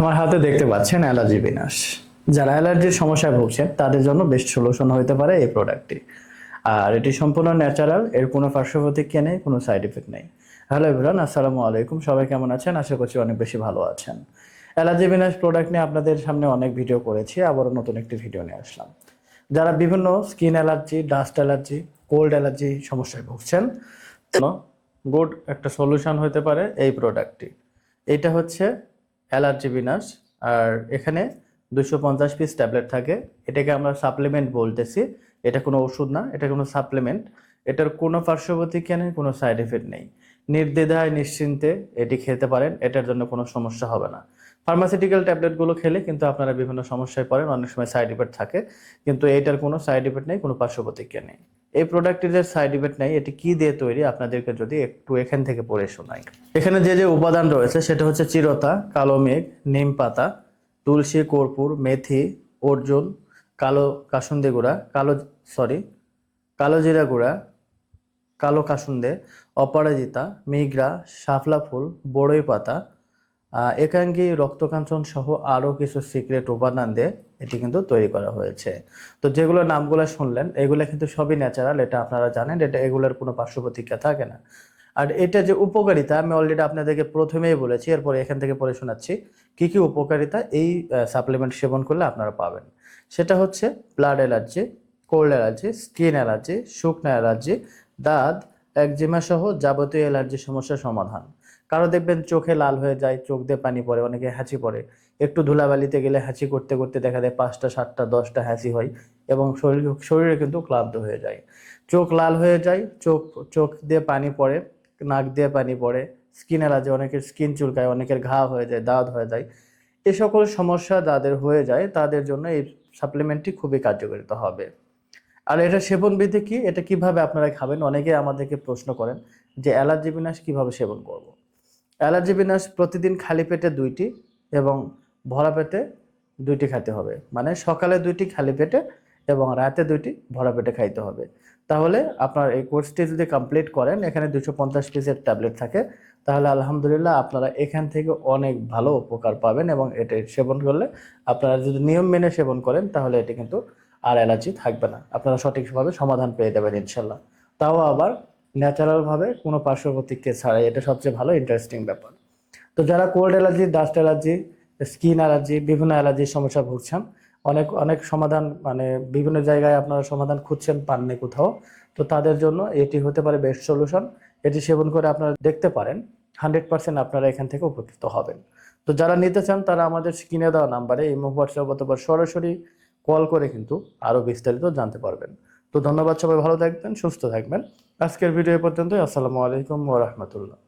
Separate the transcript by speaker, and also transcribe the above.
Speaker 1: আমার হাতে দেখতে পাচ্ছেন অ্যালার্জি বিনাশ। যারা অ্যালার্জির সমস্যায় ভুগছেন তাদের জন্য বেস্ট সলিউশন হতে পারে এই প্রোডাক্টটি। আর এটি সম্পূর্ণ ন্যাচারাল, এর কোনো পার্শ্ব প্রতিক্রিয়া নেই, কোনো সাইড এফেক্ট নেই। হ্যালো এভরিওয়ান, আসসালামু আলাইকুম। সবাই কেমন আছেন? আশা করছি অনেক বেশি ভালো আছেন। অ্যালার্জি বিনাশ প্রোডাক্ট নিয়ে আপনাদের সামনে অনেক ভিডিও করেছি, আবারও নতুন একটি ভিডিও নিয়ে আসলাম। যারা বিভিন্ন skin allergy, dust allergy, cold allergy সমস্যায় ভুগছেন, গুড একটা সলিউশন হতে পারে এই প্রোডাক্টটি। এটা হচ্ছে অ্যালার্জি বিনাশ। আর এখানে 250 পিস ট্যাবলেট থাকে। এটাকে আমরা সাপ্লিমেন্ট বলতেছি। এটা কোনো ওষুধ না, এটা কোনো সাপ্লিমেন্ট। এটার কোনো পার্শ্ব প্রতিক্রিয়া নেই, কোনো সাইড এফেক্ট নেই। নির্দ্বিধায় নিশ্চিন্তে এটি খেতে পারেন, এটার জন্য কোনো সমস্যা হবে না। ফার্মাসিউটিক্যাল ট্যাবলেটগুলো খেলে কিন্তু আপনারা বিভিন্ন সমস্যায় পড়েন, অনেক সময় সাইড ইফেক্ট থাকে, কিন্তু এইটার কোনো সাইড ইফেক্ট নেই, কোনো পার্শ্ব প্রতিক্রিয়া নেই। এই প্রোডাক্টের যে সাইড ইফেক্ট নেই, এটি কি দিয়ে তৈরি আপনাদেরকে যদি একটু এখান থেকে পড়ে শোনাই। এখানে যে যে উপাদান রয়েছে সেটা হচ্ছে চিরতা, কালো মেঘ, নিম পাতা, তুলসী, কর্পূর, মেথি, অর্জুন, কালো কাসুন্দি গুঁড়া, কালো জিরা গুঁড়া, কালো কাসুন্দে, অপরাজিতা, মিগ্রা, শাপলা ফুল, বড়ই পাতা, একাঙ্গী, রক্তকাঞ্চন সহ আরও কিছু সিক্রেট উপাদান দিয়ে এটি কিন্তু তৈরি করা হয়েছে। তো যেগুলো নামগুলো শুনলেন এগুলো কিন্তু সবই ন্যাচারাল, এটা আপনারা জানেন। এগুলোর কোনো পার্শ্ব প্রতিক্রিয়া থাকে না। আর এটা যে উপকারিতা আমি অলরেডি আপনাদেরকে প্রথমেই বলেছি, এরপরে এখান থেকে পড়ে শোনাচ্ছি কি কি উপকারিতা এই সাপ্লিমেন্ট সেবন করলে আপনারা পাবেন। সেটা হচ্ছে blood allergy, cold allergy, skin allergy, শুকনো অ্যালার্জি, দাঁত, একজিমা সহ যাবতীয় অ্যালার্জি সমস্যার সমাধান। কারো দেখবেন চোখে লাল হয়ে যায়, চোখ দিয়ে পানি পড়ে, অনেকে হ্যাঁচি পড়ে। একটু ধুলাবালিতে গেলে হ্যাঁচি করতে করতে দেখা যায় 5টা 7টা 10টা হ্যাঁচি হয়, এবং শরীরে কিন্তু ক্লান্ত হয়ে যায়। চোখ লাল হয়ে যায়, চোখ চোখ দিয়ে পানি পড়ে, নাক দিয়ে পানি পড়ে, স্কিন অ্যালার্জি, অনেকের স্কিন চুলকায়, অনেকের ঘা হয়ে যায়, দাঁত হয়ে যায়। এ সকল সমস্যা যাদের হয়ে যায় তাদের জন্য এই সাপ্লিমেন্টটি খুবই কার্যকারিতা হবে। আর এটা সেবন বিধি কি, এটা কিভাবে আপনারা খাবেন, অনেকে আমাদেরকে প্রশ্ন করেন যে অ্যালার্জি বিনাশ কিভাবে সেবন করব। অ্যালার্জি বিনাশ প্রতিদিন খালি পেটে 2টি এবং ভরা পেটে 2টি খেতে হবে। মানে সকালে 2টি খালি পেটে এবং রাতে 2টি ভরা পেটে খাইতে হবে। তাহলে আপনার এই কোর্সটি যদি কমপ্লিট করেন, এখানে 250 পিসের ট্যাবলেট থাকে, তাহলে আলহামদুলিল্লাহ আপনারা এখান থেকে অনেক ভালো উপকার পাবেন। এবং এটা সেবন করলে আপনারা যদি নিয়ম মেনে সেবন করেন তাহলে এটি কিন্তু আর অ্যালার্জি থাকবে না, আপনারা সঠিকভাবে সমাধান পেয়ে যাবেন ইনশাল্লাহ। তাও আবার ন্যাচারাল ভাবে, কোনো পার্শ্ব প্রতিক্রিয়া ছাড়াই। এটা সবচেয়ে ভালো ইন্টারেস্টিং ব্যাপার। তো যারা cold allergy, dust allergy, skin allergy, বিভিন্ন অ্যালার্জির সমস্যা ভুগছেন, অনেক অনেক সমাধান, মানে বিভিন্ন জায়গায় আপনারা সমাধান খুঁজছেন, পাননি কোথাও, তো তাদের জন্য এটি হতে পারে বেস্ট সলিউশন। এটি সেবন করে আপনারা দেখতে পারেন, 100% আপনারা এখান থেকে উপকৃত হবেন। তো যারা নিতে চান তারা আমাদের স্ক্রিনে দেওয়া নাম্বারে এই হোয়াটসঅ্যাপ অথবা সরাসরি কল করে কিন্তু আরও বিস্তারিত জানতে পারবেন। তো ধন্যবাদ, সবাই ভালো থাকবেন, সুস্থ থাকবেন। আজকের ভিডিও পর্যন্তই। আসসালামু আলাইকুম ওয়া রাহমাতুল্লাহ।